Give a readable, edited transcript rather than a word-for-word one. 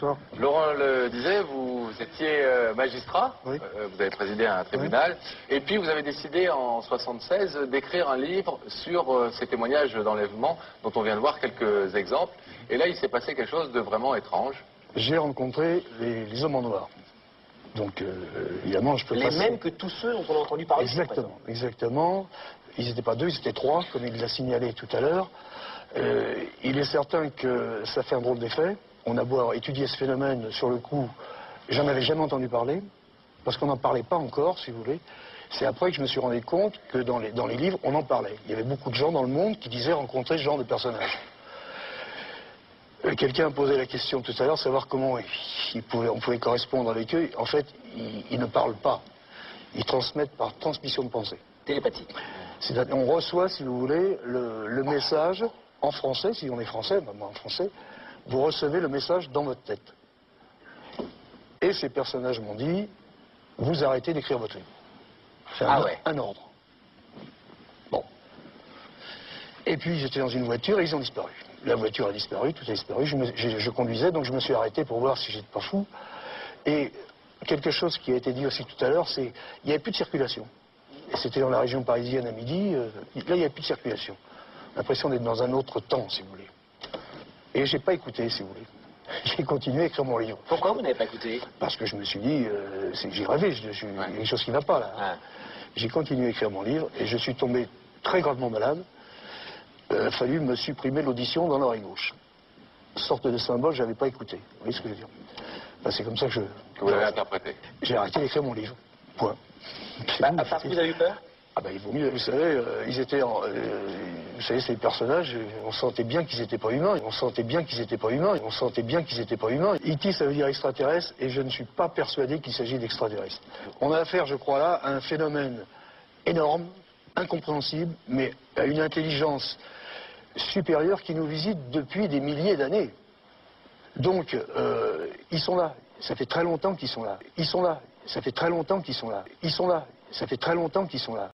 bonsoir. Laurent le disait, vous étiez magistrat, Oui. Vous avez présidé un tribunal, et puis vous avez décidé en 1976 d'écrire un livre sur ces témoignages d'enlèvement dont on vient de voir quelques exemples. Et là, il s'est passé quelque chose de vraiment étrange. J'ai rencontré les hommes en noir. Donc, évidemment, je peux pas... Les mêmes que tous ceux dont on a entendu parler. Exactement, exactement. Ils n'étaient pas deux, ils étaient trois, comme il l'a signalé tout à l'heure. Il est certain que ça fait un drôle d'effet. On a beau avoir étudié ce phénomène sur le coup, j'en avais jamais entendu parler, parce qu'on n'en parlait pas encore, si vous voulez. C'est après que je me suis rendu compte que dans les livres, on en parlait. Il y avait beaucoup de gens dans le monde qui disaient rencontrer ce genre de personnages. Quelqu'un a posé la question tout à l'heure, savoir comment on pouvait correspondre avec eux. En fait, ils ne parlent pas. Ils transmettent par transmission de pensée. Télépathie. C'est-à-dire, on reçoit, si vous voulez, le message en français, si on est français, ben moi en français, vous recevez le message dans votre tête. Et ces personnages m'ont dit, vous arrêtez d'écrire votre livre. C'est un ordre. Bon. Et puis j'étais dans une voiture et ils ont disparu. La voiture a disparu, tout a disparu. Je conduisais, donc je me suis arrêté pour voir si j'étais pas fou. Et quelque chose qui a été dit aussi tout à l'heure, c'est il n'y avait plus de circulation. Et c'était dans la région parisienne à midi. Là, il n'y avait plus de circulation. L'impression d'être dans un autre temps, si vous voulez. Et j'ai pas écouté, si vous voulez. J'ai continué à écrire mon livre. Pourquoi vous n'avez pas écouté? Parce que je me suis dit, j'ai rêvé, il y a quelque chose qui ne va pas là. Ah. J'ai continué à écrire mon livre et je suis tombé très gravement malade. Il a fallu me supprimer l'audition dans l'oreille gauche. Sorte de symbole, je n'avais pas écouté. Vous voyez ce que je veux dire? Ben, c'est comme ça que vous l'avez interprété. J'ai arrêté d'écrire mon livre. Point. Parce que vous avez eu peur? Ah ben, il vaut mieux, vous savez, ils étaient vous savez, ces personnages, on sentait bien qu'ils n'étaient pas humains, on sentait bien qu'ils n'étaient pas humains, on sentait bien qu'ils n'étaient pas humains. E.T. ça veut dire extraterrestre, et je ne suis pas persuadé qu'il s'agit d'extraterrestres. On a affaire, je crois là, à un phénomène énorme, incompréhensible, mais à une intelligence supérieure qui nous visite depuis des milliers d'années. Donc, ils sont là. Ça fait très longtemps qu'ils sont là. Ils sont là. Ça fait très longtemps qu'ils sont là. Ils sont là. Ça fait très longtemps qu'ils sont là.